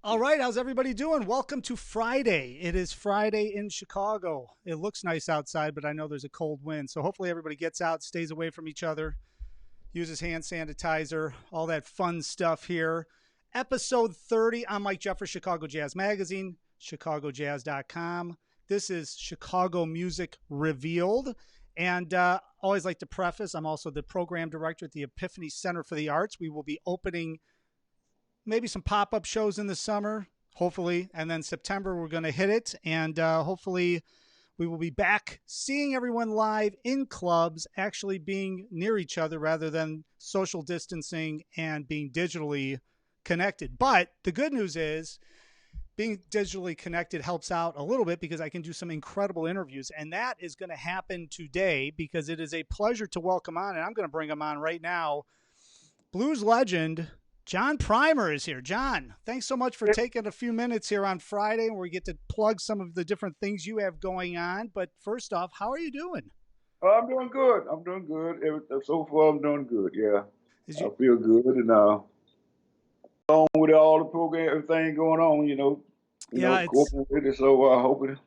All right, how's everybody doing? Welcome to Friday. It is Friday in Chicago. It looks nice outside, but I know there's a cold wind. So hopefully everybody gets out, stays away from each other, uses hand sanitizer, all that fun stuff here. Episode 30. I'm Mike Jeffers, Chicago Jazz Magazine, chicagojazz.com. This is Chicago Music Revealed. And always like to preface, I'm also the program director at the Epiphany Center for the Arts. We will be opening maybe some pop-up shows in the summer, hopefully, and then September we're going to hit it, and hopefully we will be back seeing everyone live in clubs, actually being near each other rather than social distancing and being digitally connected. But the good news is being digitally connected helps out a little bit because I can do some incredible interviews, and that is going to happen today because it is a pleasure to welcome on, and I'm going to bring him on right now, blues legend John Primer is here. John, thanks so much for taking a few minutes here on Friday where we get to plug some of the different things you have going on. But first off, how are you doing? Oh, I'm doing good. I'm doing good. So far, I'm doing good. Yeah, Is I you, feel good, and along with all the program, everything going on, yeah, coping with it. So I hope it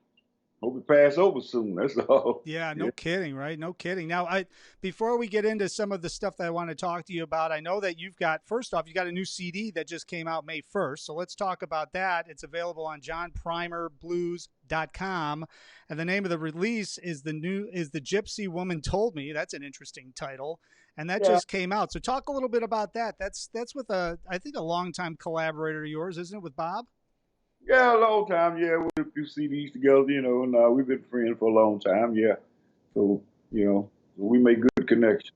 pass over soon. That's all. yeah, Yeah, no kidding, right? No kidding. Now, before we get into some of the stuff that I want to talk to you about, I know that first off, you got a new CD that just came out May 1st. So let's talk about that. It's available on johnprimerblues.com. And the name of the release is The Gypsy Woman Told Me. That's an interesting title. And that yeah, just came out. So talk a little bit about that. That's with I think a longtime collaborator of yours, isn't it, with Bob? yeah. A long time. Yeah, we did a few CDs together, and we've been friends for a long time. Yeah, so we make good connection.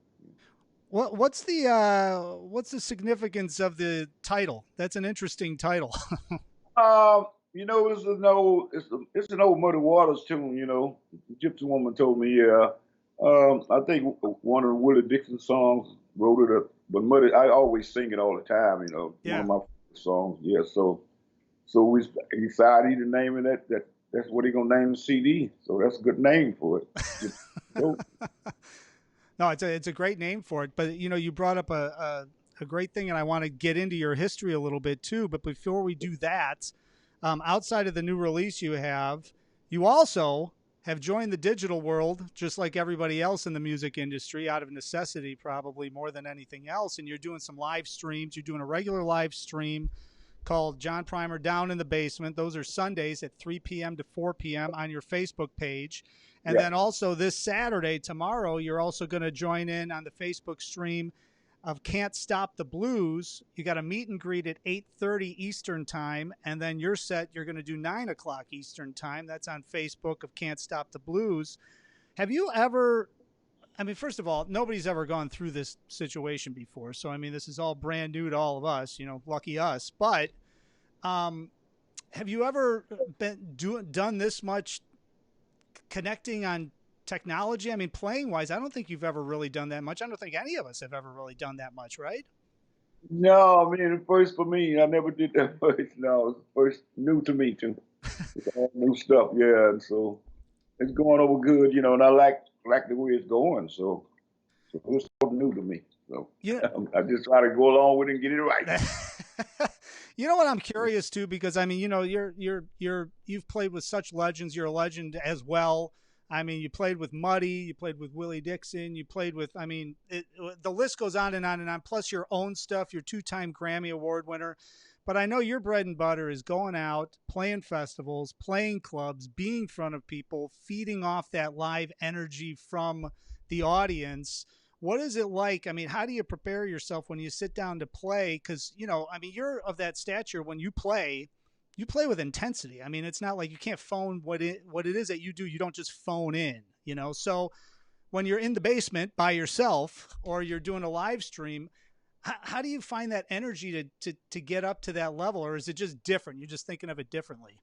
What's the significance of the title? That's an interesting title. It's an old Muddy Waters tune. Gypsy Woman told me. Yeah, I think one of the Willie Dixon songs wrote it up, but Muddy, I always sing it all the time. One of Yeah. my favorite songs. Yeah, so we decided to name it that's what he gonna name the CD. So that's a good name for it. Just, so, No, it's a great name for it. But you brought up a great thing, and I want to get into your history a little bit too. But before we do that, outside of the new release you also have joined the digital world, just like everybody else in the music industry, out of necessity, probably more than anything else. And you're doing some live streams. You're doing a regular live stream called John Primer Down in the Basement. Those are Sundays at 3 p.m. to 4 p.m. on your Facebook page. And yeah, then also this Saturday, tomorrow, you're also going to join in on the Facebook stream of Can't Stop the Blues. You got a meet and greet at 8:30 Eastern time. And then your set, you're going to do 9 o'clock Eastern time. That's on Facebook of Can't Stop the Blues. Have you ever, I mean, first of all, nobody's ever gone through this situation before. So, I mean, this is all brand new to all of us, lucky us. But um, have you ever done this much connecting on technology? I mean, playing wise, I don't think you've ever really done that much. I don't think any of us have ever really done that much, right? no, I mean, at first for me, I never did that first. No, it's first new to me too. It's all new stuff, yeah. And so it's going over good, and I like the way it's going. So it's all new to me. So Yeah. I just try to go along with it and get it right. You know what I'm curious too, because I mean, you've played with such legends. You're a legend as well. I mean, you played with Muddy, you played with Willie Dixon, you played with, I mean, the list goes on and on and on. Plus your own stuff, your two-time Grammy Award winner. But I know your bread and butter is going out, playing festivals, playing clubs, being in front of people, feeding off that live energy from the audience. What is it like? I mean, how do you prepare yourself when you sit down to play? Because, I mean, you're of that stature when you play with intensity. I mean, it's not like you can't phone what it is that you do. You don't just phone in. So when you're in the basement by yourself or you're doing a live stream, how do you find that energy to get up to that level? Or is it just different? You're just thinking of it differently.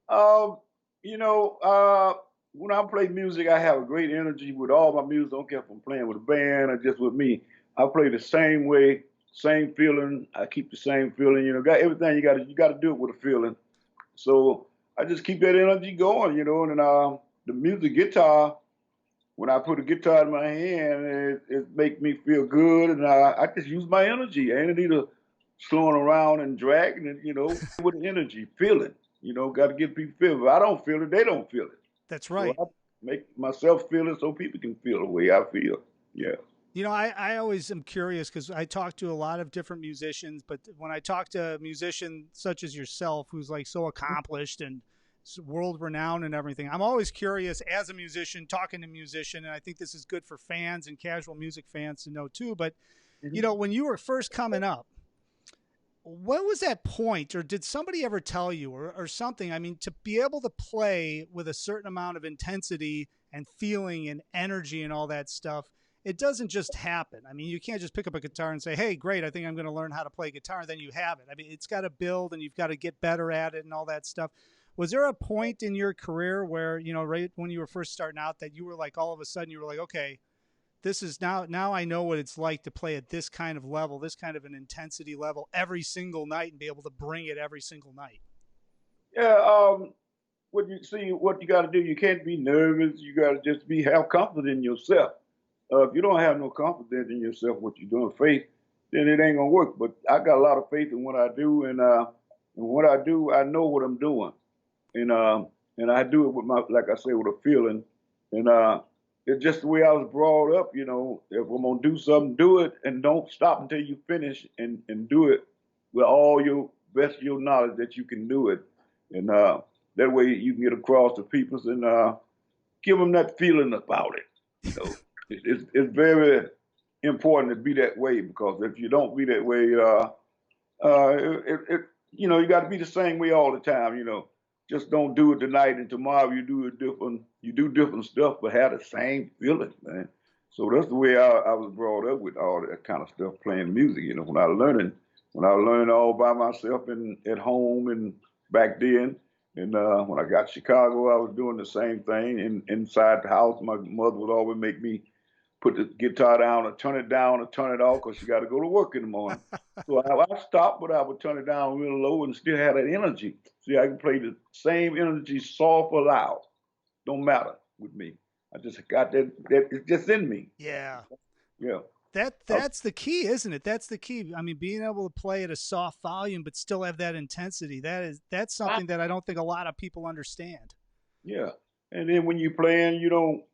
Um, you know, uh, when I play music, I have a great energy with all my music. I don't care if I'm playing with a band or just with me. I play the same way, same feeling. I keep the same feeling. Got everything you got to do it with a feeling. So I just keep that energy going. And the music guitar. When I put a guitar in my hand, it makes me feel good, and I just use my energy. I ain't need a slowing around and dragging it, with energy, feeling. Got to get people feeling. If I don't feel it, they don't feel it. That's So right. I make myself feel it so people can feel the way I feel. Yeah. I always am curious because I talk to a lot of different musicians, but when I talk to a musician such as yourself, who's like so accomplished and world renowned and everything, I'm always curious as a musician, talking to a musician, and I think this is good for fans and casual music fans to know too. But, Mhm. when you were first coming up, what was that point, or did somebody ever tell you, or something? I mean, to be able to play with a certain amount of intensity and feeling and energy and all that stuff, it doesn't just happen. I mean, you can't just pick up a guitar and say, hey, great, I think I'm going to learn how to play guitar, and then you have it. I mean, it's got to build and you've got to get better at it and all that stuff. Was there a point in your career where, right when you were first starting out, that you were like, all of a sudden you were like, okay, this is now I know what it's like to play at this kind of level, this kind of an intensity level every single night and be able to bring it every single night? Yeah. What you got to do, you can't be nervous. You got to just have confidence in yourself. If you don't have no confidence in yourself, what you're doing, faith, then it ain't gonna work. But I got a lot of faith in what I do, and what I do, I know what I'm doing, and I do it with like I say, with a feeling, and it's just the way I was brought up. If I'm gonna do something, do it, and don't stop until you finish, and do it with all your best of your knowledge that you can do it, and that way you can get across to people and give them that feeling about it. It's very important to be that way, because if you don't be that way, you got to be the same way all the time. Just don't do it tonight and tomorrow you do it different. You do different stuff, but have the same feeling, man. So that's the way I was brought up, with all that kind of stuff, playing music. When I learned all by myself and at home and back then. And when I got to Chicago, I was doing the same thing. Inside the house, my mother would always make me put the guitar down or turn it down or turn it off, because you got to go to work in the morning. So I stopped, but I would turn it down real low and still have that energy. See, I can play the same energy, soft or loud. Don't matter with me. I just got that it's just in me. Yeah. Yeah. I, That's the key, isn't it? That's the key. I mean, being able to play at a soft volume but still have that intensity. That's something that I don't think a lot of people understand. yeah. And then when you're playing, you don't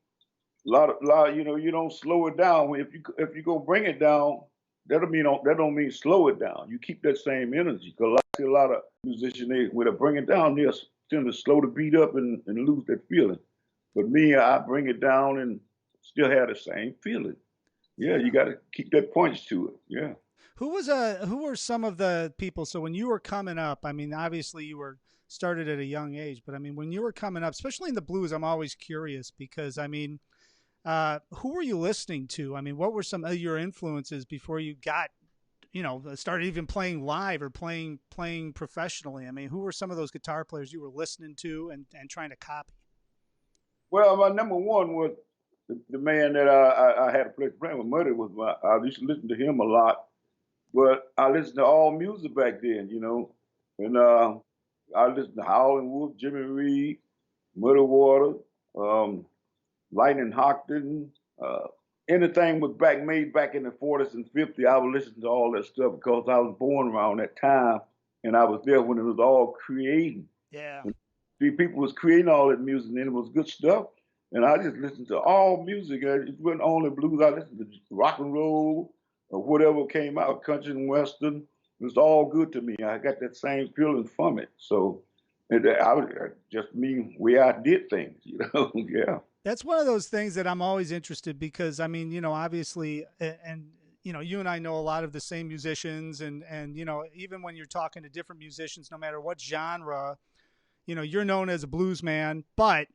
lot you don't slow it down. If you go bring it down, that don't mean slow it down. You keep that same energy. Because I see a lot of musicians, when they bring it down, they tend to slow the beat up and lose that feeling. But me, I bring it down and still have the same feeling. Yeah, you Yeah. got to keep that punch to it. Yeah. Who were some of the people? So when you were coming up, I mean, obviously you were started at a young age, but I mean, when you were coming up, especially in the blues, I'm always curious because I mean, who were you listening to? I mean, what were some of your influences before you got, started even playing live or playing professionally? I mean, who were some of those guitar players you were listening to and trying to copy? Well, my number one was the man that I had a pleasure playing with. Muddy was I used to listen to him a lot. But I listened to all music back then, and I listened to Howlin' Wolf, Jimmy Reed, Muddy Water, um, Lightning Hockton, anything was made back in the 40s and 50s. I would listen to all that stuff because I was born around that time, and I was there when it was all creating. Yeah. See, people was creating all that music, and it was good stuff. And I just listened to all music. It wasn't only blues. I listened to rock and roll or whatever came out, country and western. It was all good to me. I got that same feeling from it. So I was just me way I did things, yeah. That's one of those things that I'm always interested because I mean, obviously, and you and I know a lot of the same musicians, and even when you're talking to different musicians, no matter what genre, you're known as a blues man, but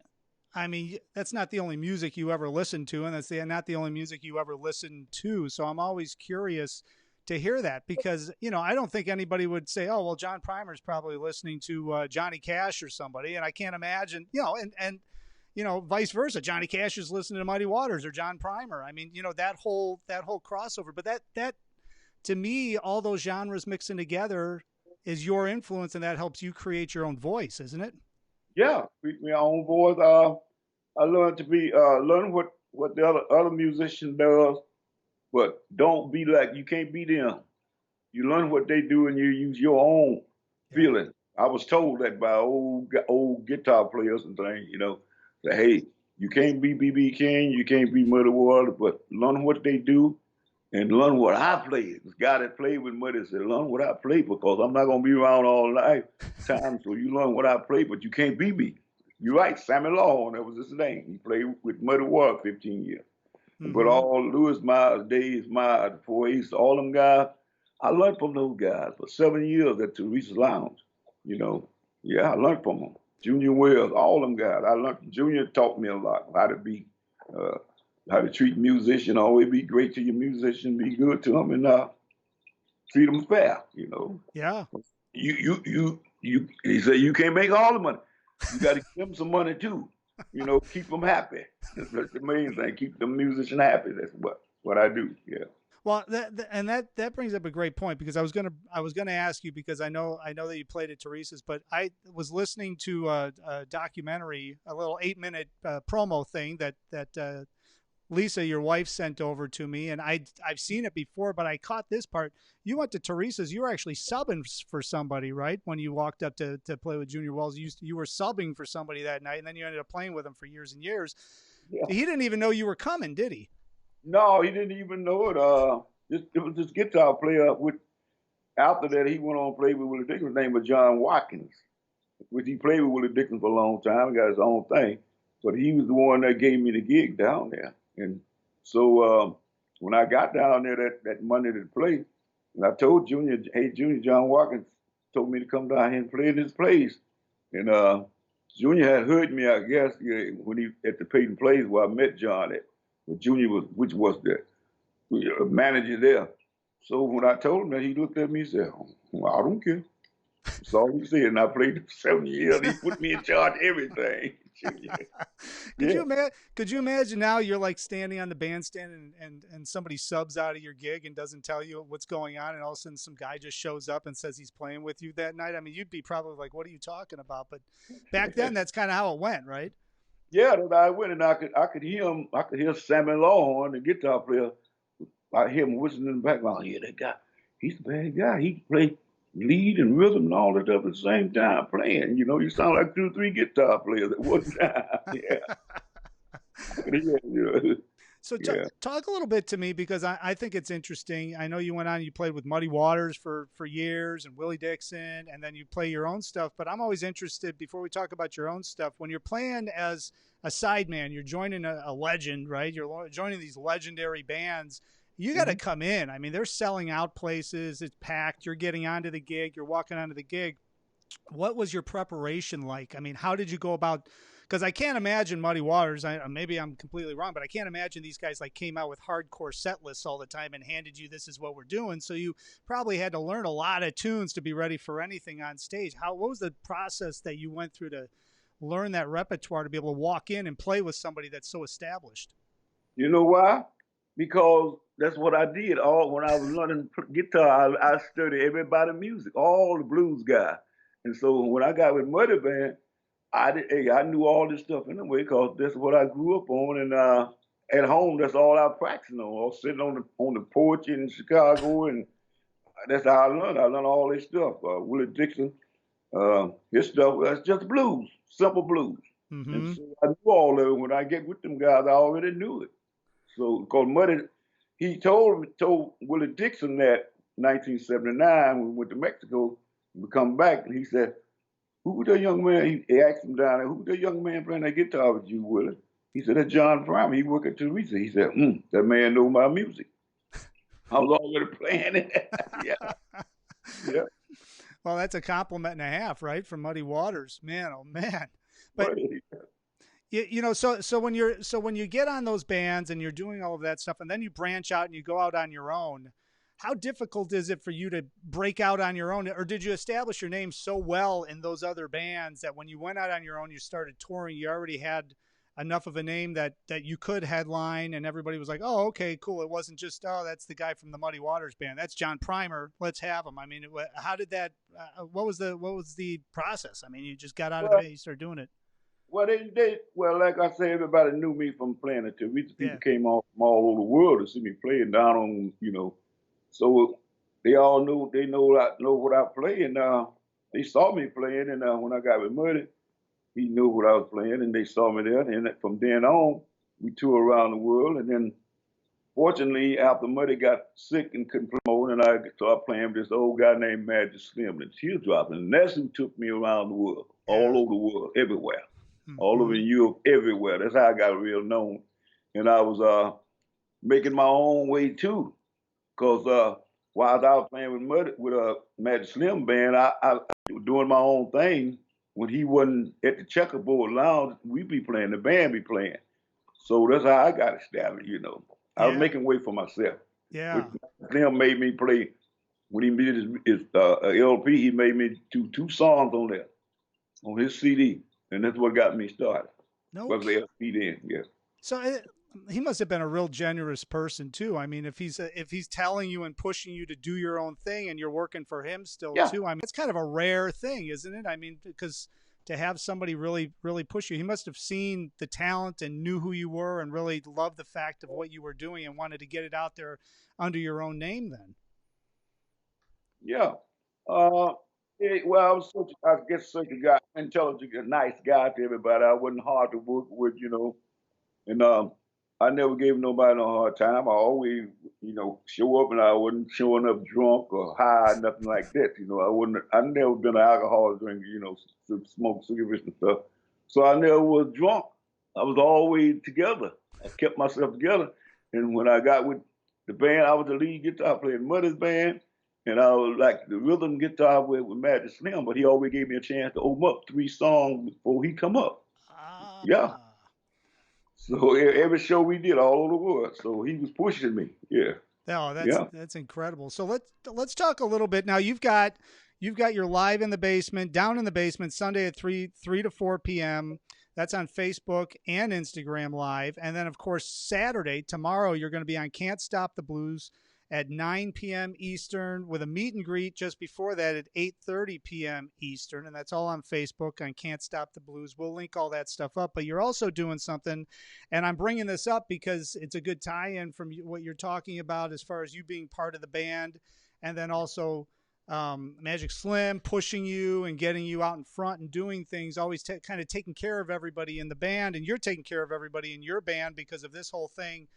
I mean, that's not the only music you ever listen to, and not the only music you ever listen to. So I'm always curious to hear that because I don't think anybody would say, "Oh, well, John Primer's probably listening to Johnny Cash or somebody," and I can't imagine, and vice versa. Johnny Cash is listening to Mighty Waters or John Primer. I mean, that whole crossover. But that to me, all those genres mixing together is your influence, and that helps you create your own voice, isn't it? Yeah, speak my own voice. I learned to be learn what the other musician does, but don't be like you can't be them. You learn what they do, and you use your own Yeah. feeling. I was told that by old guitar players and things, that hey, you can't be BB King, you can't be Muddy Water, but learn what they do and learn what I play. This guy that played with Muddy said, learn what I play because I'm not gonna be around all life time. So you learn what I play, but you can't be me. You're right, Sammy Law, that was his name. He played with Muddy Water 15 years. But Mm-hmm. all Louis Miles, Dave Miles, Four Ace, all them guys, I learned from those guys for 7 years at Teresa's Lounge. You know, yeah, I learned from them. Junior Wells, all them guys. I learned. Junior taught me a lot how to be, uh, how to treat musician. Always be great to your musician. Be good to them and treat them fair. Yeah. He said you can't make all the money. You got to give them some money too. Keep them happy. That's the main thing. Keep the musician happy. That's what I do. Yeah. Well, that brings up a great point because I was gonna ask you because I know that you played at Teresa's, but I was listening to a documentary, a little 8-minute promo thing that Lisa, your wife, sent over to me, and I've seen it before, but I caught this part. You went to Teresa's. You were actually subbing for somebody, right? When you walked up to play with Junior Wells, you were subbing for somebody that night, and then you ended up playing with him for years and years. Yeah. He didn't even know you were coming, did he? No, he didn't even know it. It was this guitar player. After that, he went on to play with Willie Dixon. His name was John Watkins, which he played with Willie Dixon for a long time. He got his own thing, but he was the one that gave me the gig down there. And so when I got down there that Monday to play, and I told Junior, hey Junior, John Watkins told me to come down here and play in his place. And Junior had heard me, I guess, yeah, when he at the Peyton Place where I met John at. But Junior which was the manager there. So when I told him that, he looked at me and said, well, I don't care. That's all he said. And I played for 7 years. He put me in charge of everything. Could Yeah. you imagine? Could you imagine now you're like standing on the bandstand and somebody subs out of your gig and doesn't tell you what's going on, and all of a sudden some guy just shows up and says he's playing with you that night? I mean, you'd be probably like, "What are you talking about?" But back then, that's kind of how it went, right? Yeah, then I went and I could hear him. I could hear Sammy Law, the guitar player. I hear him whistling in the background. Yeah, that guy, he's a bad guy. He played lead and rhythm and all that stuff at the same time playing. You sound like 2 or 3 guitar players at one time. Yeah, I could hear you. So Yeah. talk a little bit to me because I think it's interesting. I know you went on, you played with Muddy Waters for years and Willie Dixon, and then you play your own stuff. But I'm always interested, before we talk about your own stuff, when you're playing as a sideman, you're joining a legend, right? You're joining these legendary bands. You got to Mhm. come in. I mean, they're selling out places. It's packed. You're getting onto the gig. You're walking onto the gig. What was your preparation like? I mean, how did you go about? Because I can't imagine Muddy Waters. Maybe I'm completely wrong, but I can't imagine these guys like came out with hardcore set lists all the time and handed you this is what we're doing. So you probably had to learn a lot of tunes to be ready for anything on stage. What was the process that you went through to learn that repertoire to be able to walk in and play with somebody that's so established? You know why? Because that's what I did. All when I was learning guitar, I studied everybody's music, all the blues guys. And so when I got with Muddy Band, I knew all this stuff anyway because that's what I grew up on. And at home, that's all I practiced on. I was sitting on the porch in Chicago, and that's how I learned. I learned all this stuff. Willie Dixon, his stuff that's just blues, simple blues. And Mm-hmm. so I knew all of it. When I get with them guys, I already knew it. So, because Muddy, he told Willie Dixon that 1979 when we went to Mexico, we come back, and he said, "Who the young man?" He asked him down there, "Who the young man playing that guitar with you, Willie?" He said, "That's John Primer. He work at Teresa." He said, "That man know my music. I was already playing it." Yeah, yeah. Well, that's a compliment and a half, right, from Muddy Waters, man. Oh man. But But when you get on those bands and you're doing all of that stuff, and then you branch out and you go out on your own, how difficult is it for you to break out on your own, or did you establish your name so well in those other bands that when you went out on your own, you started touring, you already had enough of a name that you could headline, and everybody was like, oh, okay, cool. It wasn't just, oh, that's the guy from the Muddy Waters band, that's John Primer, let's have him. I mean, how did that? What was the process? I mean, you just got out of the well, band, you started doing it. well, like I say, everybody knew me from playing at Teresa. Yeah. People came all from all over the world to see me playing down on. So they all knew they know what I play, and they saw me playing. And when I got with Muddy, he knew what I was playing, and they saw me there. And from then on, we toured around the world. And then, fortunately, after Muddy got sick and couldn't play more, and I started playing with this old guy named Magic Slim the Teardrops, and that's who took me around the world, all over the world, everywhere, all over Europe, everywhere. That's how I got real known. And I was making my own way too, because while I was playing with a Magic Slim band, I was doing my own thing. When he wasn't at the checkerboard lounge, we be playing, the band be playing. So that's how I got established, you know. I was making way for myself. Yeah. Slim made me play, when he did his LP, he made me do 2 songs on there, on his CD. And that's what got me started. No. Was the LP then, yeah. So he must have been a real generous person too. I mean, if he's telling you and pushing you to do your own thing, and you're working for him still too. I mean, it's kind of a rare thing, isn't it? I mean, because to have somebody really push you, he must have seen the talent and knew who you were, and really loved the fact of what you were doing, and wanted to get it out there under your own name. Then. Yeah. Well, I guess such a guy, intelligent, a nice guy to everybody. I wasn't hard to work with, you know, and I never gave nobody no hard time. I always, you know, show up, and I wasn't showing up drunk or high, nothing like that. You know, I never been an alcoholic drinker, you know, smoke cigarettes and stuff. So I never was drunk. I was always together. I kept myself together. And when I got with the band, I was the lead guitar player in Muddy's band. And I was like the rhythm guitar with Magic Slim, but he always gave me a chance to open up 3 songs before he come up. Yeah. So every show we did all over the world. So he was pushing me. Yeah. Oh, that's incredible. So let's talk a little bit now. You've got your Live in the Basement, Down in the Basement, Sunday at 3 to 4 p.m. That's on Facebook and Instagram Live. And then, of course, Saturday, tomorrow, you're going to be on Can't Stop the Blues at 9 p.m. Eastern, with a meet and greet just before that at 8:30 p.m. Eastern. And that's all on Facebook on Can't Stop the Blues. We'll link all that stuff up. But you're also doing something, and I'm bringing this up because it's a good tie-in from what you're talking about as far as you being part of the band, and then also Magic Slim pushing you and getting you out in front and doing things, always kind of taking care of everybody in the band, and you're taking care of everybody in your band because of this whole thing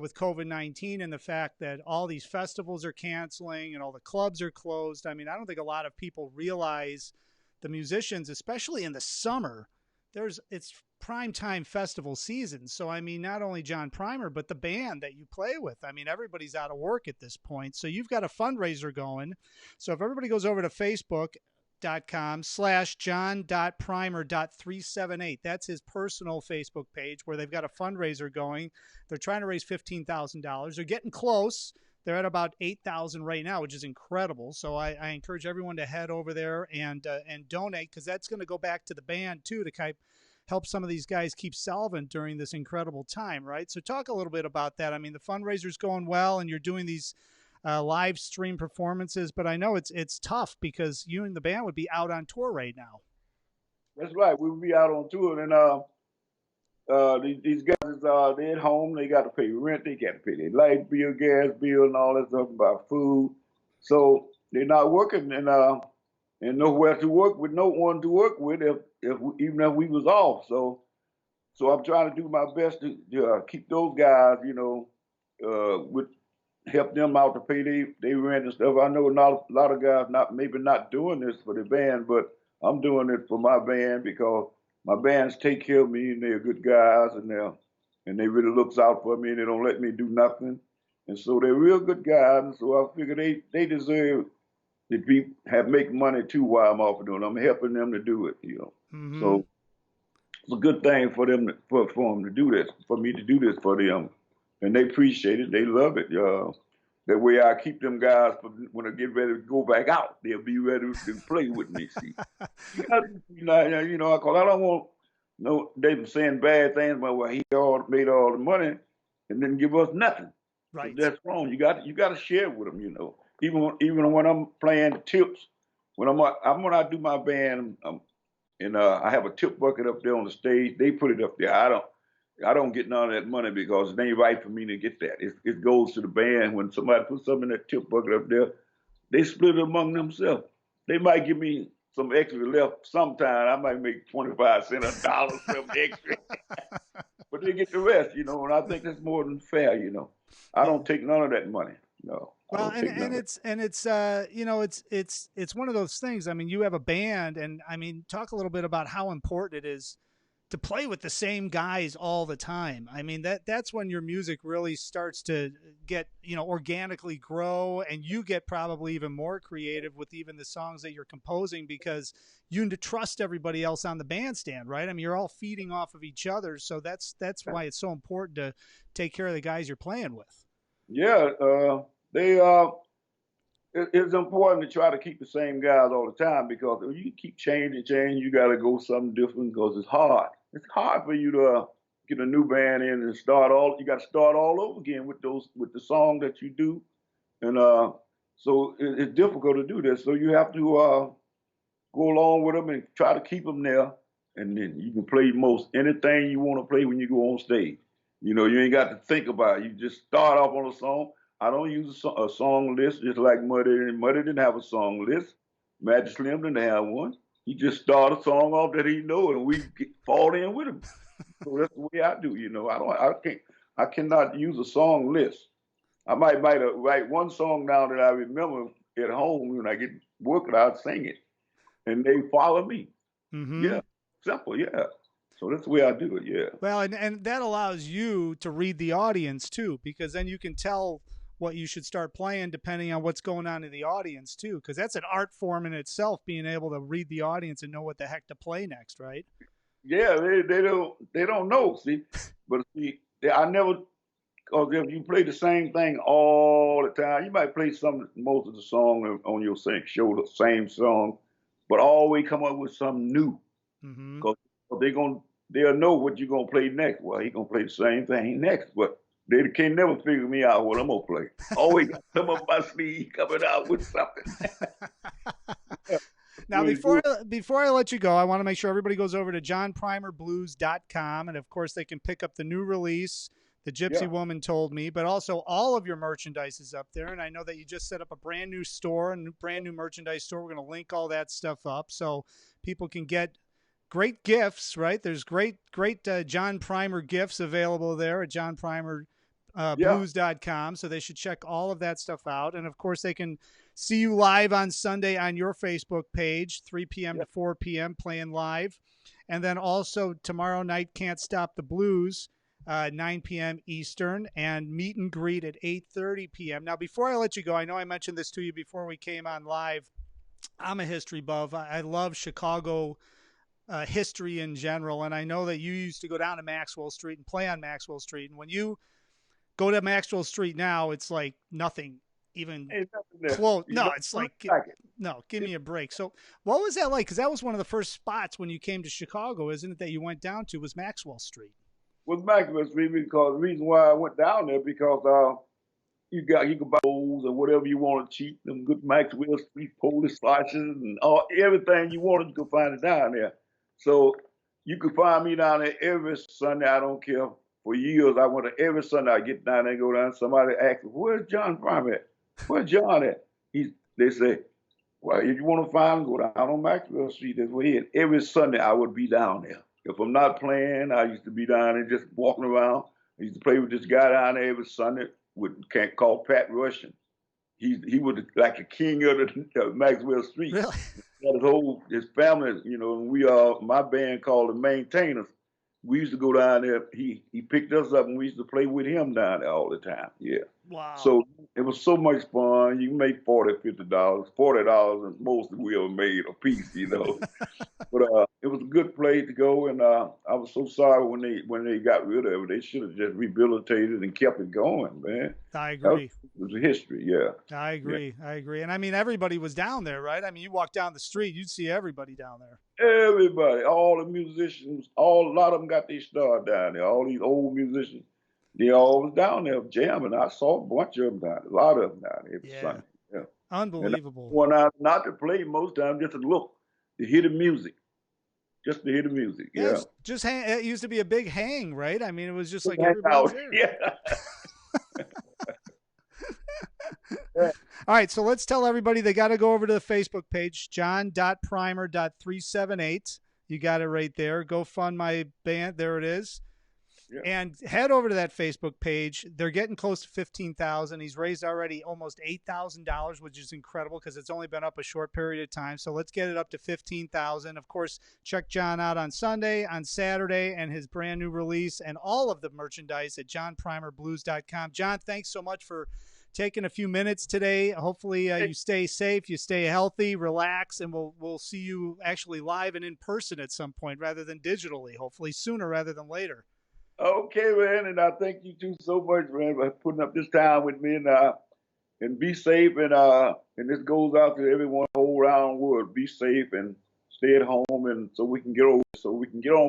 with COVID-19 and the fact that all these festivals are canceling and all the clubs are closed. I mean, I don't think a lot of people realize the musicians, especially in the summer, it's prime time festival season. So, I mean, not only John Primer, but the band that you play with. I mean, everybody's out of work at this point. So you've got a fundraiser going. So if everybody goes over to Facebook.com/John.Primer.378. That's his personal Facebook page where they've got a fundraiser going. They're trying to raise $15,000. They're getting close. They're at about 8,000 right now, which is incredible. So I encourage everyone to head over there and donate, because that's going to go back to the band too, to kind of help some of these guys keep solvent during this incredible time, right? So talk a little bit about that. I mean, the fundraiser's going well, and you're doing these live stream performances, but I know it's tough because you and the band would be out on tour right now. That's right. We would be out on tour, and these guys, they're at home. They got to pay rent. They got to pay their light bill, gas bill, and all that stuff, about food. So they're not working, and nowhere to work with, no one to work with, even if we was off. So I'm trying to do my best to keep those guys, you know, with help them out to pay their rent and stuff. I know a lot of guys maybe not doing this for the band, but I'm doing it for my band because my bands take care of me, and they're good guys, and they really looks out for me, and they don't let me do nothing. And so they're real good guys, and so I figure they deserve to make money too while I'm off doing it. I'm helping them to do it, you know. Mm-hmm. So it's a good thing for them for them to do this, for me to do this for them. And they appreciate it. They love it. That way I keep them guys for when I get ready to go back out. They'll be ready to play with me. See, you know, cause I don't want they saying bad things about he made all the money and then give us nothing. Right. So that's wrong. You got to share with them. You know, even when I'm playing tips, when I do my band, and I have a tip bucket up there on the stage. They put it up there. I don't get none of that money because it ain't right for me to get that. It goes to the band. When somebody puts something in that tip bucket up there, They split it among themselves. They might give me some extra left sometime. I might make 25 cents, $1, some extra. But they get the rest, and I think that's more than fair, I Yeah. don't take none of that money. No, I Well, don't take none of it. it's it's one of those things. I mean, you have a band, and I mean, talk a little bit about how important it is to play with the same guys all the time. I mean, that's when your music really starts to get, organically grow, and you get probably even more creative with even the songs that you're composing, because you trust everybody else on the bandstand, right? I mean, you're all feeding off of each other, so that's why it's so important to take care of the guys you're playing with. Yeah, they it's important to try to keep the same guys all the time, because if you keep changing, you got to go something different, because it's hard. It's hard for you to get a new band in and start all. You got to start all over again with the song that you do, and so it's difficult to do this. So you have to go along with them and try to keep them there, and then you can play most anything you want to play when you go on stage. You ain't got to think about it. You just start off on a song. I don't use a song list, just like Muddy. Muddy didn't have a song list. Magic Slim didn't have one. He just started a song off that he know, and we fall in with him. So that's the way I do. I cannot use a song list. I might write one song down that I remember at home. When I get working, I'll sing it, and they follow me. Mm-hmm. Yeah, simple. Yeah. So that's the way I do it. Yeah. Well, and that allows you to read the audience too, because then you can tell what you should start playing depending on what's going on in the audience too, because that's an art form in itself, being able to read the audience and know what the heck to play next, right? Yeah, they don't know. See, but see, I never, because if you play the same thing all the time, you might play most of the song on your show, the same song, but always come up with something new, Mm-hmm. because they'll know what you're gonna play next. Well, he gonna play the same thing next, but they can never figure me out what I'm gonna play. Always got some up my sleeve coming out with something. Now, Really before I let you go, I want to make sure everybody goes over to johnprimerblues.com, and of course they can pick up the new release, The Gypsy Yeah. Woman Told Me, but also all of your merchandise is up there. And I know that you just set up a brand new store, a brand new merchandise store. We're going to link all that stuff up so people can get great gifts, right? There's great John Primer gifts available there at johnprimerblues.com. So they should check all of that stuff out. And of course, they can see you live on Sunday on your Facebook page, 3 p.m. to 4 p.m. playing live. And then also tomorrow night, Can't Stop the Blues, 9 p.m. Eastern, and meet and greet at 8:30 p.m. Now, before I let you go, I know I mentioned this to you before we came on live. I'm a history buff. I love Chicago history in general, and I know that you used to go down to Maxwell Street and play on Maxwell Street. And when you go to Maxwell Street now, it's like nothing even close. No, it's like, no, give me a break. So what was that like? Because that was one of the first spots when you came to Chicago, isn't it, that you went down to, was Maxwell Street? Was Maxwell Street, because the reason why I went down there, because you could buy those or whatever you want to cheap, them good Maxwell Street polish slices and everything you wanted, you could find it down there. So you could find me down there every Sunday. I don't care. For years, I went to every Sunday. I get down there and go down. Somebody asks me, "Where's John Prime at? Where's John at?" They say, "Well, if you want to find him, go down on Maxwell Street." That's where he is. Every Sunday, I would be down there. If I'm not playing, I used to be down there just walking around. I used to play with this guy down there every Sunday called Pat Russian. He was like the king of the Maxwell Street. Really? His family, and my band called the Maintainers. We used to go down there. He picked us up, and we used to play with him down there all the time. Yeah. Wow. So it was so much fun. You can make $40, $50, $40, and most we ever made a piece, But it was a good place to go, and I was so sorry when they got rid of it. They should have just rehabilitated and kept it going, man. I agree. It was a history, yeah. I agree. Yeah. I agree. And I mean, everybody was down there, right? I mean, you walk down the street, you'd see everybody down there. Everybody, all the musicians, a lot of them got their start down there. All these old musicians, they all was down there jamming. I saw a bunch of them down there, a lot of them down there every Sunday. Yeah. Unbelievable. And I went out not to play most times, just to look, to hear the music. Just to hear the music, yeah. It used to be a big hang, right? I mean, it was just like everybody was there. Yeah. All right, so let's tell everybody they got to go over to the Facebook page, john.primer.378. You got it right there. Go fund my band. There it is. Yeah. And head over to that Facebook page. They're getting close to 15,000. He's raised already almost $8,000, which is incredible because it's only been up a short period of time. So let's get it up to 15,000. Of course, check John out on Sunday, on Saturday, and his brand new release and all of the merchandise at johnprimerblues.com. John, thanks so much for taking a few minutes today. Hopefully you stay safe, you stay healthy, relax, and we'll see you actually live and in person at some point rather than digitally, hopefully sooner rather than later. Okay, man, and I thank you too so much, man, for putting up this time with me, and be safe, and this goes out to everyone all around the world. Be safe and stay at home, and so we can get on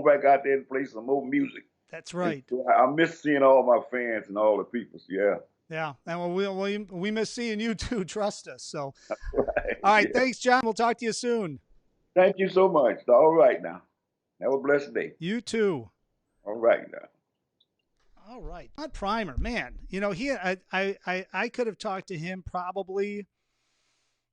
back out there and play some more music. That's right. So I miss seeing all my fans and all the people. Yeah. Yeah, and we miss seeing you too. Trust us. So, Right. all right, Yeah. thanks, John. We'll talk to you soon. Thank you so much. All right now. Have a blessed day. You too. All right now. All right, John Primer, man. You know, I could have talked to him probably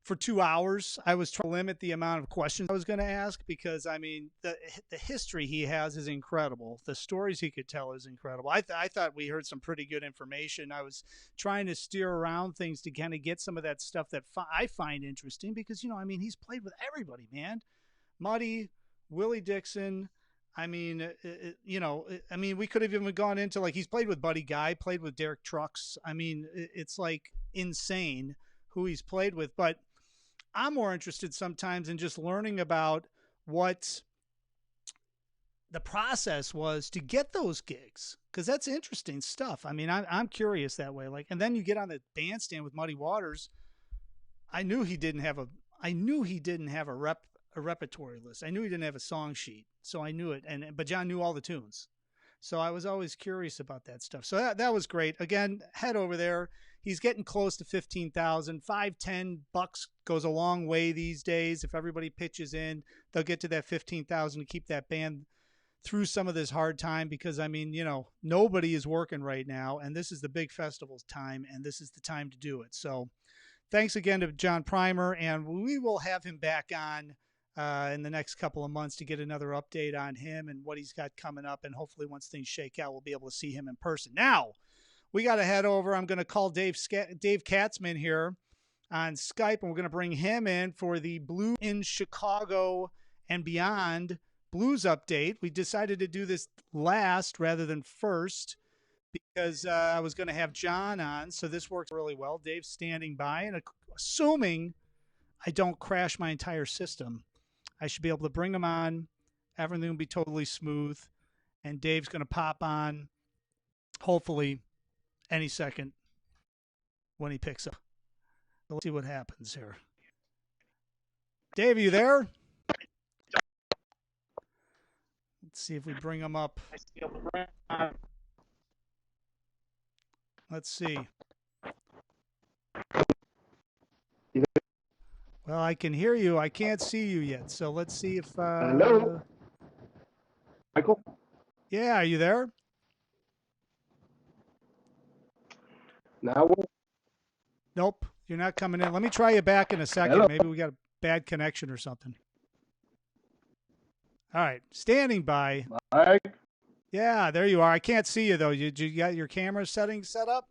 for 2 hours. I was trying to limit the amount of questions I was going to ask because, I mean, the history he has is incredible. The stories he could tell is incredible. I thought we heard some pretty good information. I was trying to steer around things to kind of get some of that stuff that I find interesting because, you know, I mean, he's played with everybody, man. Muddy, Willie Dixon. I mean, we could have even gone into, like, he's played with Buddy Guy, played with Derek Trucks. I mean, it's like insane who he's played with. But I'm more interested sometimes in just learning about what the process was to get those gigs, because that's interesting stuff. I mean, I'm curious that way. Like, and then you get on the bandstand with Muddy Waters. I knew he didn't have a repertory list. I knew he didn't have a song sheet, so I knew it. But John knew all the tunes, so I was always curious about that stuff. So that was great. Again, head over there. He's getting close to 15,000. $5-10 goes a long way these days. If everybody pitches in, they'll get to that 15,000 to keep that band through some of this hard time. Because I mean, you know, nobody is working right now, and this is the big festival's time, and this is the time to do it. So, thanks again to John Primer, and we will have him back on in the next couple of months to get another update on him and what he's got coming up. And hopefully once things shake out, we'll be able to see him in person. Now, we got to head over. I'm going to call Dave Katzman here on Skype, and we're going to bring him in for the Blue in Chicago and Beyond Blues update. We decided to do this last rather than first because I was going to have John on, so this works really well. Dave's standing by, and assuming I don't crash my entire system, I should be able to bring him on. Everything will be totally smooth, and Dave's going to pop on, hopefully, any second when he picks up. So let's see what happens here. Dave, are you there? Let's see if we bring him up. Let's see. Well, I can hear you. I can't see you yet. So let's see if... Hello? Michael? Yeah, are you there? Now? Nope, you're not coming in. Let me try you back in a second. Hello? Maybe we got a bad connection or something. All right, standing by. Mike? Yeah, there you are. I can't see you, though. You got your camera settings set up?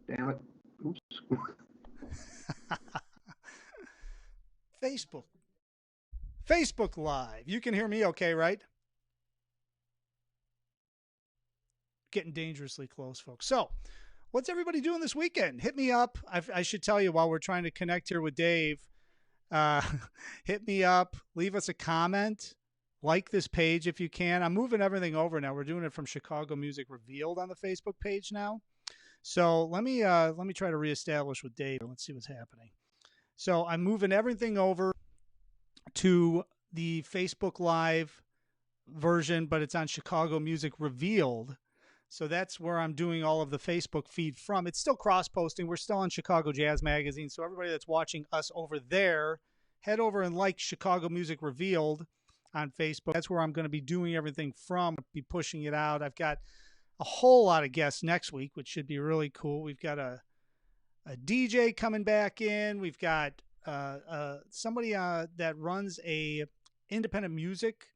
Damn it. Oops. Facebook Live. You can hear me okay, right? Getting dangerously close, folks. So, what's everybody doing this weekend? Hit me up. I should tell you while we're trying to connect here with Dave. Hit me up. Leave us a comment. Like this page if you can. I'm moving everything over now. We're doing it from Chicago Music Revealed on the Facebook page now. So let me try to reestablish with Dave. Let's see what's happening. So I'm moving everything over to the Facebook Live version, but it's on Chicago Music Revealed. So that's where I'm doing all of the Facebook feed from. It's still cross-posting. We're still on Chicago Jazz Magazine. So everybody that's watching us over there, head over and like Chicago Music Revealed on Facebook. That's where I'm going to be doing everything from, be pushing it out. I've got a whole lot of guests next week, which should be really cool. We've got a a DJ coming back in. We've got somebody that runs a independent music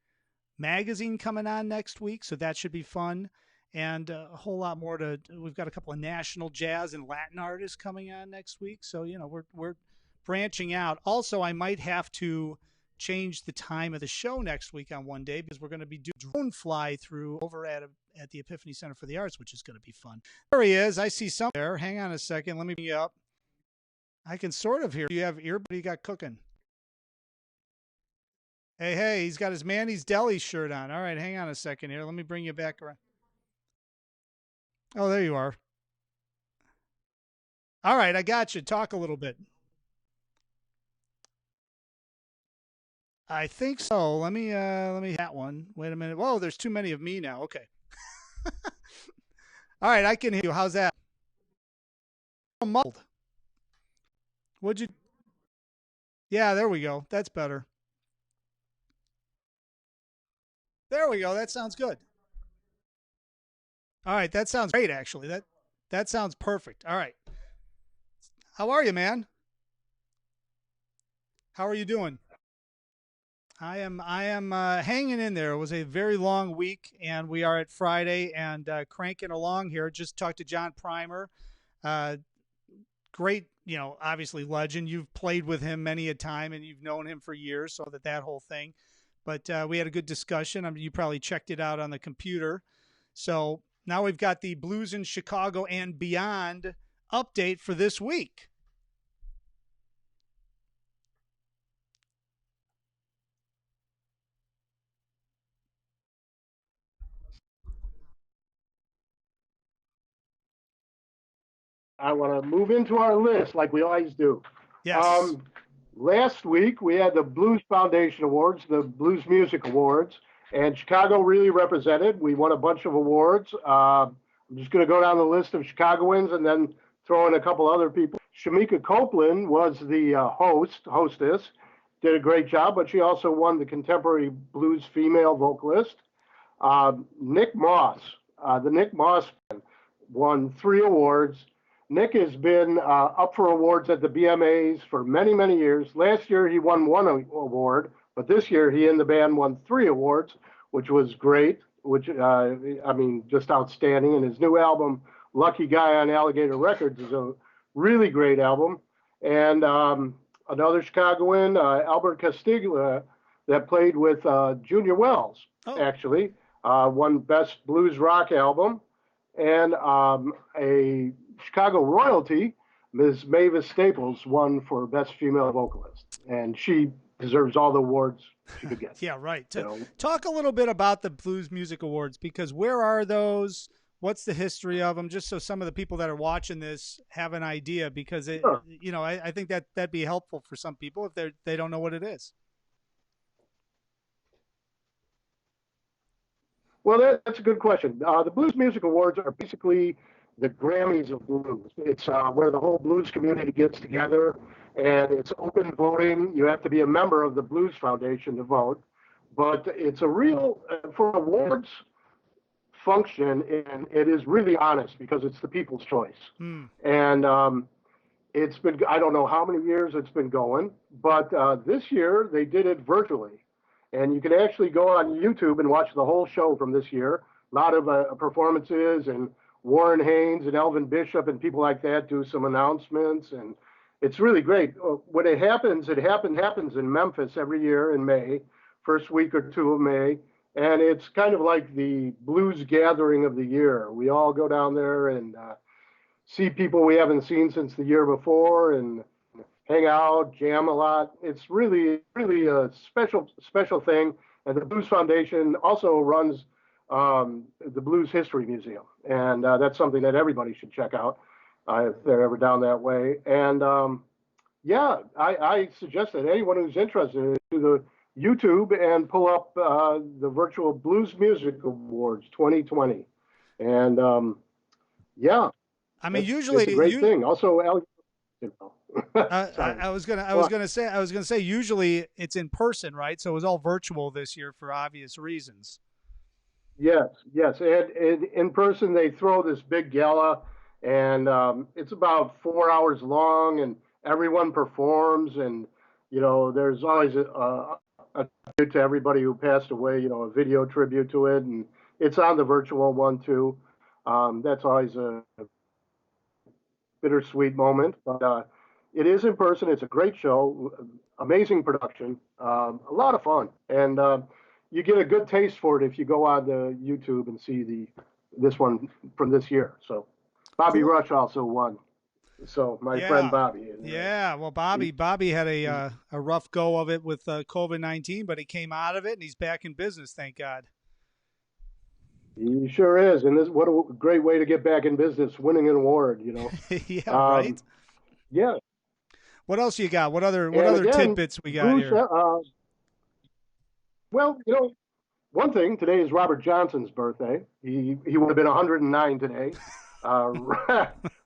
magazine coming on next week, so that should be fun. And a whole lot more to. We've got a couple of national jazz and Latin artists coming on next week, so we're branching out. Also, I might have to change the time of the show next week on one day because we're going to be doing drone fly through over at the Epiphany Center for the Arts, which is going to be fun. There he is. I see some there. Hang on a second. Let me bring you up. I can sort of hear you have ear, but you got cooking. Hey, he's got his Manny's Deli shirt on. All right, hang on a second here. Let me bring you back around. Oh, there you are. All right, I got you. Talk a little bit. I think so. Let me that one. Wait a minute. Whoa, there's too many of me now. Okay. All right, I can hear you. How's that? Muffled. Would you? Yeah, there we go. That's better. There we go. That sounds good. All right, that sounds great actually. That sounds perfect. All right. How are you, man? How are you doing? I am hanging in there. It was a very long week, and we are at Friday and cranking along here. Just talked to John Primer, great, obviously legend. You've played with him many a time, and you've known him for years, so that whole thing. But we had a good discussion. I mean, you probably checked it out on the computer. So now we've got the Blues in Chicago and Beyond update for this week. I want to move into our list like we always do. Yes. Last week, we had the Blues Foundation Awards, the Blues Music Awards, and Chicago really represented. We won a bunch of awards. I'm just going to go down the list of Chicagoans and then throw in a couple other people. Shamika Copeland was the hostess, did a great job, but she also won the Contemporary Blues Female Vocalist. Nick Moss, the Nick Moss Band, won 3 awards. Nick has been up for awards at the BMAs for many, many years. Last year, he won 1 award, but this year, he and the band won 3 awards, which was great, just outstanding. And his new album, Lucky Guy on Alligator Records, is a really great album. And another Chicagoan, Albert Castiglia, that played with Junior Wells, actually, won Best Blues Rock Album. And a Chicago royalty, Ms. Mavis Staples, won for Best Female Vocalist. And she deserves all the awards she could get. Yeah, right. Talk a little bit about the Blues Music Awards, because where are those? What's the history of them? Just so some of the people that are watching this have an idea, because Sure. I think that'd be helpful for some people if they don't know what it is. Well, that's a good question. The Blues Music Awards are basically the Grammys of blues. It's where the whole blues community gets together, and it's open voting. You have to be a member of the Blues Foundation to vote, but it's a real, for awards function, and it is really honest because it's the people's choice. And it's been, I don't know how many years it's been going, but this year they did it virtually. And you can actually go on YouTube and watch the whole show from this year. A lot of performances, and Warren Haynes and Elvin Bishop and people like that do some announcements. And it's really great. When it happens in Memphis every year in May, first week or 2 of May. And it's kind of like the blues gathering of the year. We all go down there and see people we haven't seen since the year before, and hang out, jam a lot. It's really, really a special thing. And the Blues Foundation also runs the Blues History Museum. And that's something that everybody should check out if they're ever down that way. And I suggest that anyone who's interested to the YouTube and pull up the virtual Blues Music Awards 2020. And I mean, usually it's a great thing. Also, I was gonna say usually it's in person, right? So it was all virtual this year for obvious reasons. Yes, and in person they throw this big gala, and it's about 4 hours long, and everyone performs, and there's always a tribute to everybody who passed away, a video tribute to it, and it's on the virtual one too. That's always a bittersweet moment, but it is in person. It's a great show, amazing production, a lot of fun, and you get a good taste for it if you go on the YouTube and see this one from this year. So Bobby Cool. Rush also won. So my friend Bobby. Yeah. Well, Bobby had a rough go of it with COVID-19, but he came out of it and he's back in business. Thank God. He sure is, and what a great way to get back in business, winning an award. Yeah. Right. Yeah. What else you got? What other again, tidbits we got Bruce, here? Well, one thing, today is Robert Johnson's birthday. He would have been 109 today.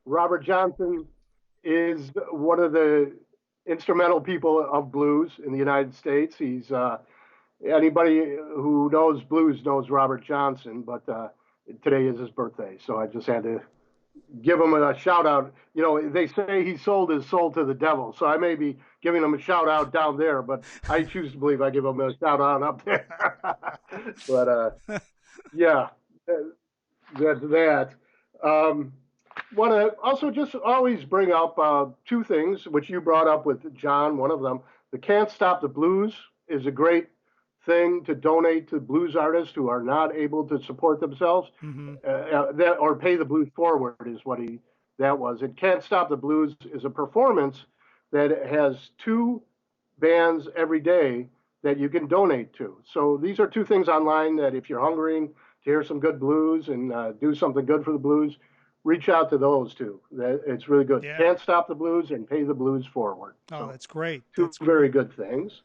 Robert Johnson is one of the instrumental people of blues in the United States. He's anybody who knows blues knows Robert Johnson, but today is his birthday, so I just had to give him a shout out. They say he sold his soul to the devil, so I may be giving him a shout out down there, but I choose to believe I give him a shout out up there. But yeah, that's that. Want to also just always bring up two things which you brought up with John. One of them, the Can't Stop the Blues, is a great thing to donate to blues artists who are not able to support themselves, or pay the blues forward is what that was. And Can't Stop the Blues is a performance that has two bands every day that you can donate to. So these are two things online that if you're hungering to hear some good blues and do something good for the blues, reach out to those two. It's really good. Yeah. Can't Stop the Blues and Pay the Blues Forward. Oh, that's great. Two very good things.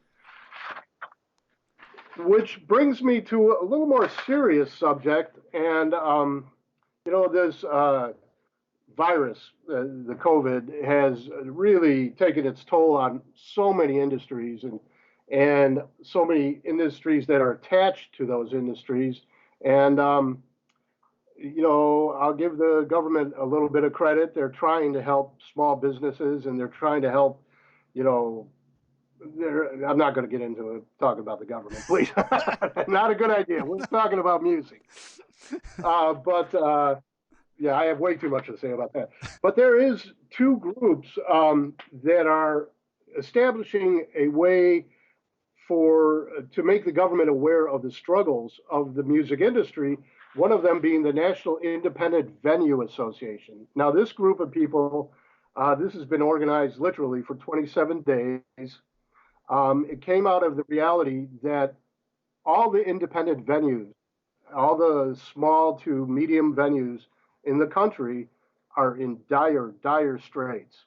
Which brings me to a little more serious subject, and this virus, the COVID, has really taken its toll on so many industries and so many industries that are attached to those industries. And I'll give the government a little bit of credit. They're trying to help small businesses, and they're trying to help, I'm not going to get into it, talking about the government, please. Not a good idea. We're talking about music. Yeah, I have way too much to say about that. But there is two groups that are establishing a way to make the government aware of the struggles of the music industry, one of them being the National Independent Venue Association. Now, this group of people, this has been organized literally for 27 days. It came out of the reality that all the independent venues, all the small to medium venues in the country are in dire straits.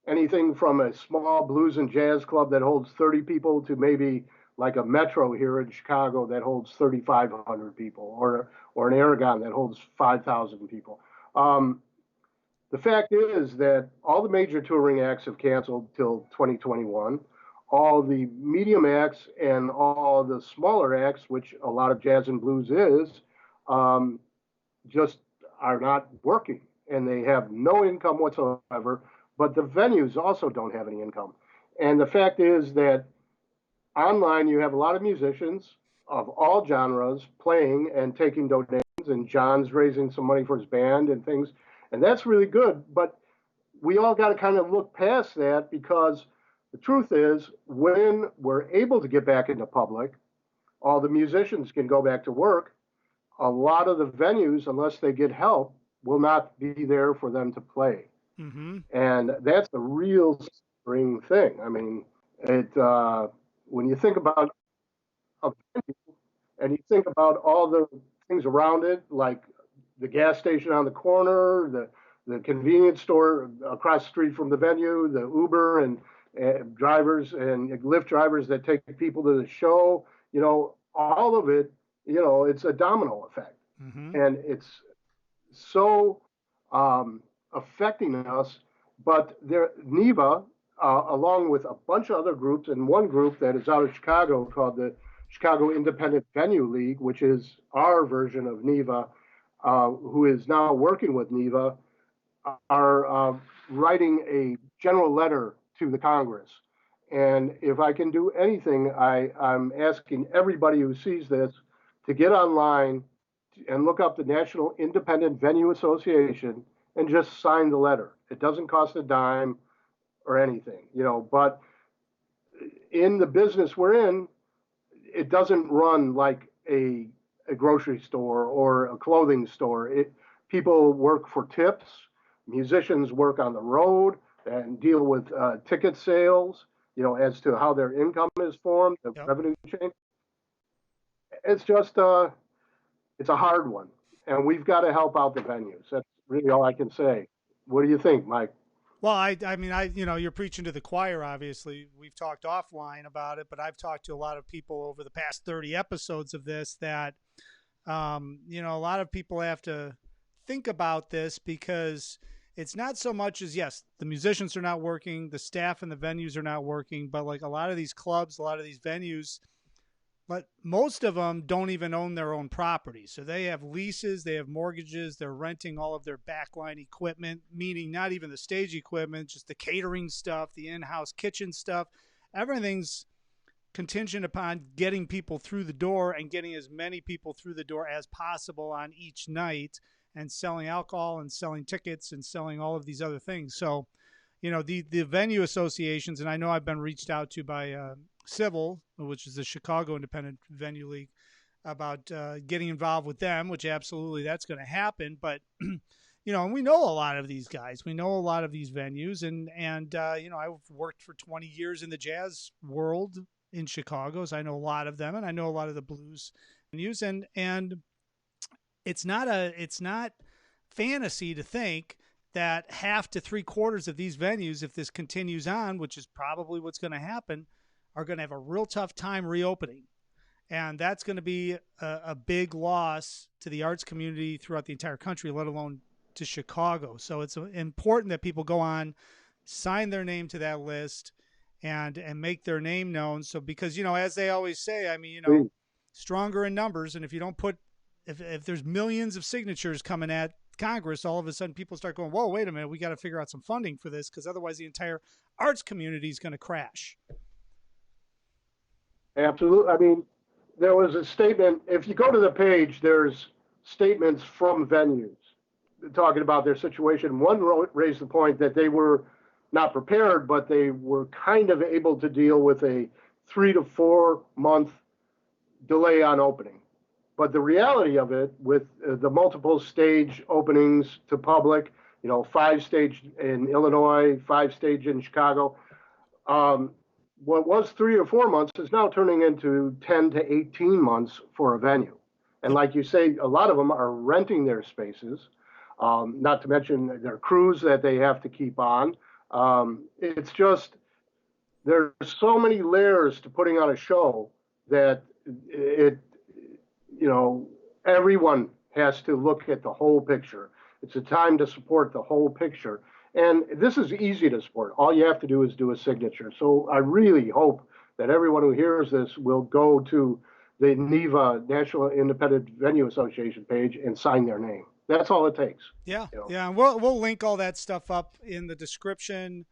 Anything from a small blues and jazz club that holds 30 people to maybe like a Metro here in Chicago that holds 3,500 people, or an Aragon that holds 5,000 people. The fact is that all the major touring acts have canceled till 2021. All the medium acts and all the smaller acts, which a lot of jazz and blues is, just are not working, and they have no income whatsoever. But the venues also don't have any income. And the fact is that online you have a lot of musicians of all genres playing and taking donations, and John's raising some money for his band and things, and that's really good. But we all got to kind of look past that, because the truth is, when we're able to get back into public, all the musicians can go back to work. A lot of the venues, unless they get help, will not be there for them to play. And that's a real spring thing. I mean, when you think about a venue and you think about all the things around it, like the gas station on the corner, the convenience store across the street from the venue, the Uber and drivers and Lyft drivers that take people to the show, all of it, it's a domino effect. And it's so affecting us. But NIVA, along with a bunch of other groups, and one group that is out of Chicago called the Chicago Independent Venue League, which is our version of NIVA, who is now working with NEVA, are writing a general letter to the Congress. And if I can do anything, I'm asking everybody who sees this to get online and look up the National Independent Venue Association and just sign the letter. It doesn't cost a dime or anything, but in the business we're in, it doesn't run like a grocery store or a clothing store. People work for tips. Musicians work on the road and deal with ticket sales, as to how their income is formed, the revenue chain. It's just, it's a hard one. And we've got to help out the venues. That's really all I can say. What do you think, Mike? Well, I mean, you're preaching to the choir, obviously. We've talked offline about it, but I've talked to a lot of people over the past 30 episodes of this that, a lot of people have to think about this because it's not so much as, yes, the musicians are not working, the staff and the venues are not working, but like a lot of these clubs, a lot of these venues, but most of them don't even own their own property. So they have leases, they have mortgages, they're renting all of their backline equipment, meaning not even the stage equipment, just the catering stuff, the in-house kitchen stuff. Everything's contingent upon getting people through the door and getting as many people through the door as possible on each night and selling alcohol and selling tickets and selling all of these other things. So, the venue associations, and I know I've been reached out to by Civil, which is the Chicago Independent Venue League, about getting involved with them, which absolutely that's going to happen. But, and we know a lot of these guys. We know a lot of these venues. And I've worked for 20 years in the jazz world in Chicago, so I know a lot of them, and I know a lot of the blues venues. And it's not fantasy to think that half to 3/4 of these venues, if this continues on, which is probably what's going to happen, are going to have a real tough time reopening. And that's going to be a big loss to the arts community throughout the entire country, let alone to Chicago. So it's important that people go on, sign their name to that list, and make their name known. So because, as they always say, I mean, stronger in numbers. And if you don't put, if there's millions of signatures coming at Congress, all of a sudden people start going, whoa, wait a minute, we got to figure out some funding for this, because otherwise the entire arts community is going to crash. Absolutely. I mean, there was a statement, if you go to the page, there's statements from venues talking about their situation. One raised the point that they were not prepared, but they were kind of able to deal with a 3 to 4 month delay on opening. But the reality of it, with the multiple stage openings to public, 5 stage in Illinois, 5 stage in Chicago, what was 3 or 4 months is now turning into 10 to 18 months for a venue. And like you say, a lot of them are renting their spaces, not to mention their crews that they have to keep on. It's just, there's so many layers to putting on a show that everyone has to look at the whole picture. It's a time to support the whole picture. And this is easy to support. All you have to do is do a signature. So I really hope that everyone who hears this will go to the NEVA, National Independent Venue Association page, and sign their name. That's all it takes. Yeah, yeah. We'll link all that stuff up in the description,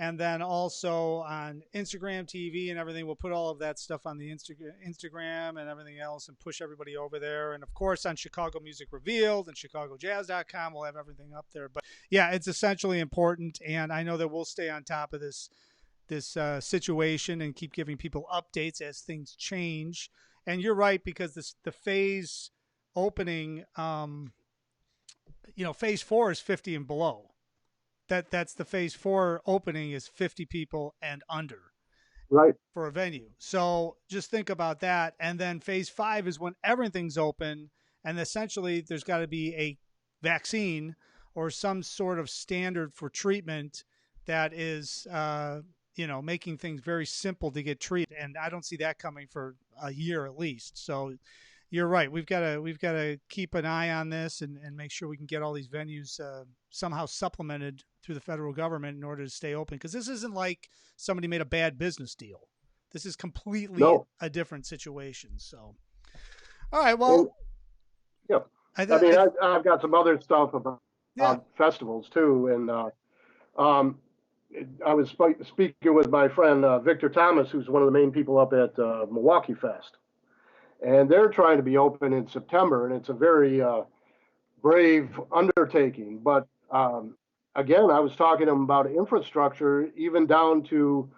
and then also on Instagram TV and everything. We'll put all of that stuff on the Instagram and everything else, and push everybody over there. And of course on Chicago Music Revealed and ChicagoJazz.com, we'll have everything up there. But yeah, it's essentially important, and I know that we'll stay on top of this situation and keep giving people updates as things change. And you're right, because the phase opening, phase 4 is 50 and below. That's the phase 4 opening is 50 people and under, right, for a venue. So just think about that. And then phase 5 is when everything's open, and essentially there's got to be a vaccine or some sort of standard for treatment that is, making things very simple to get treated. And I don't see that coming for a year at least. So you're right. We've got to keep an eye on this and make sure we can get all these venues somehow supplemented through the federal government in order to stay open. Because this isn't like somebody made a bad business deal. This is completely a different situation. So, all right. Well, I mean, I've got some other stuff about yeah. festivals too, and I was speaking with my friend Victor Thomas, who's one of the main people up at Milwaukee Fest, and they're trying to be open in September, and it's a very brave undertaking. But again, I was talking to him about infrastructure, even down to,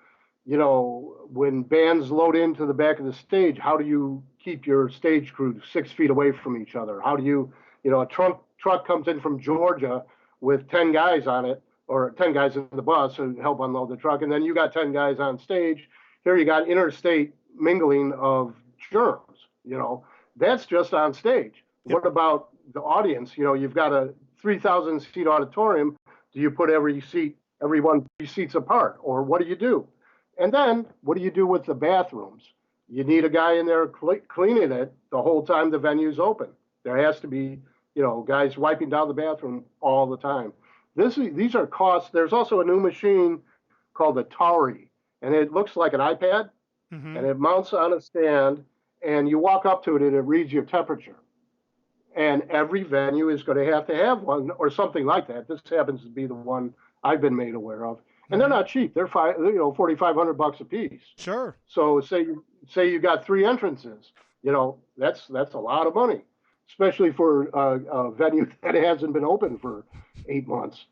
you know, when bands load into the back of the stage, how do you keep your stage crew 6 feet away from each other? How do you, you know, a truck comes in from Georgia with 10 guys on it, or 10 guys in the bus who help unload the truck, and then you got 10 guys on stage. Here you got interstate mingling of germs, you know. That's just on stage. Yep. What about the audience? You know, you've got a 3,000 seat auditorium. Do you put every one 3 seats apart, or what do you do? And then what do you do with the bathrooms? You need a guy in there cleaning it the whole time the venue's open. There has to be, you know, guys wiping down the bathroom all the time. These are costs. There's also a new machine called a Tauri, and it looks like an iPad, and it mounts on a stand, and you walk up to it, and it reads your temperature. And every venue is going to have one or something like that. This happens to be the one I've been made aware of, and they're not cheap. They're $4,500 a piece. Sure. So say you got 3 entrances. You know, that's a lot of money, especially for a venue that hasn't been open for 8 months.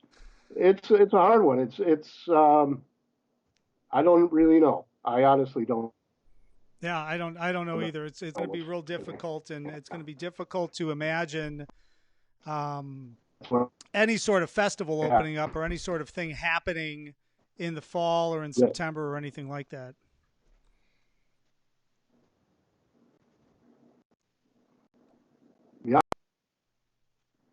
It's a hard one. I don't really know. I honestly don't. Yeah, I don't know either. It's going to be real difficult, and it's going to be difficult to imagine any sort of festival opening up or any sort of thing happening in the fall or in September or anything like that. Yeah.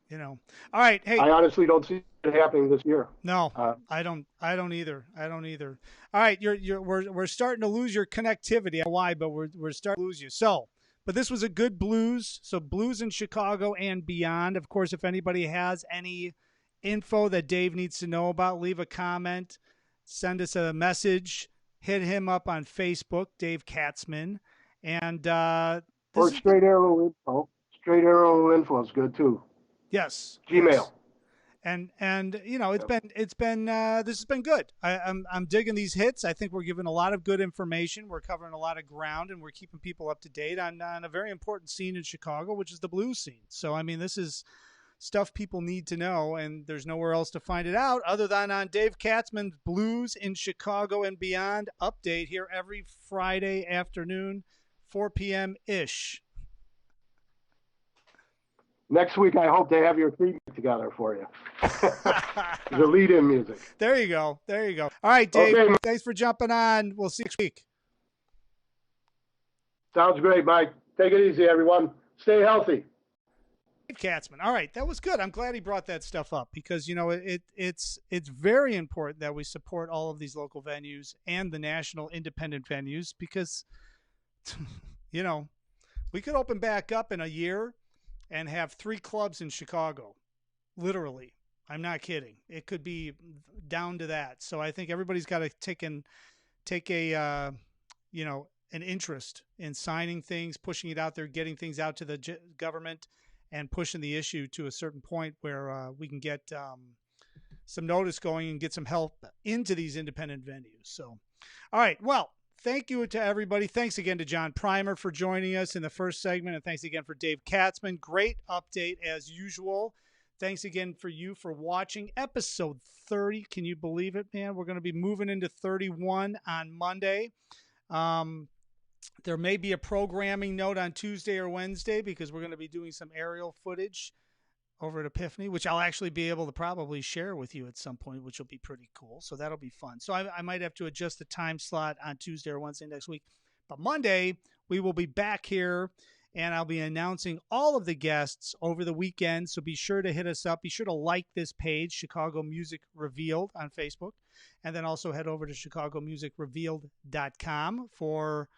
You know. All right. Hey, I honestly don't see it happening this year. No, I don't either. All right. We're starting to lose your connectivity. I don't know why, but we're starting to lose you. So, but this was a good blues. So blues in Chicago and beyond. Of course, if anybody has any info that Dave needs to know about, leave a comment, send us a message, hit him up on Facebook, Dave Katzman, and or Straight Arrow Info. Straight Arrow Info is good too. Yes. Gmail. Yes. And you know, this has been good. I'm digging these hits. I think we're giving a lot of good information. We're covering a lot of ground, and we're keeping people up to date on a very important scene in Chicago, which is the blues scene. So I mean, this is stuff people need to know, and there's nowhere else to find it out other than on Dave Katzman's Blues in Chicago and Beyond update here every Friday afternoon, 4 p.m. ish. Next week, I hope to have your theme together for you. The lead-in music. There you go. All right, Dave. Okay. Thanks for jumping on. We'll see you next week. Sounds great, Mike. Take it easy, everyone. Stay healthy. Dave Katzman. All right, that was good. I'm glad he brought that stuff up because, you know, it's very important that we support all of these local venues and the national independent venues because, you know, we could open back up in a year and have 3 clubs in Chicago, literally. I'm not kidding. It could be down to that. So I think everybody's got to take a you know, an interest in signing things, pushing it out there, getting things out to the government, and pushing the issue to a certain point where we can get some notice going and get some help into these independent venues. So, all right. Well, thank you to everybody. Thanks again to John Primer for joining us in the first segment. And thanks again for Dave Katzman. Great update as usual. Thanks again for you for watching episode 30. Can you believe it, man? We're going to be moving into 31 on Monday. There may be a programming note on Tuesday or Wednesday because we're going to be doing some aerial footage over at Epiphany, which I'll actually be able to probably share with you at some point, which will be pretty cool. So that'll be fun. So I might have to adjust the time slot on Tuesday or Wednesday next week. But Monday, we will be back here, and I'll be announcing all of the guests over the weekend. So be sure to hit us up. Be sure to like this page, Chicago Music Revealed on Facebook, and then also head over to chicagomusicrevealed.com for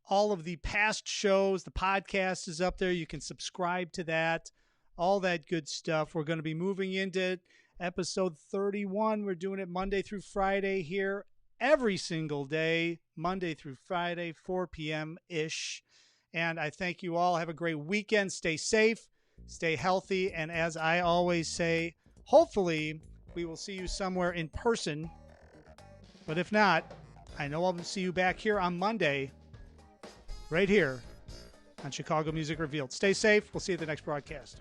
all of the past shows. The podcast is up there. You can subscribe to that. All that good stuff. We're going to be moving into episode 31. We're doing it Monday through Friday here every single day, Monday through Friday, 4 p.m. ish. And I thank you all. Have a great weekend. Stay safe. Stay healthy. And as I always say, hopefully we will see you somewhere in person. But if not, I know I'll see you back here on Monday, right here on Chicago Music Revealed. Stay safe. We'll see you at the next broadcast.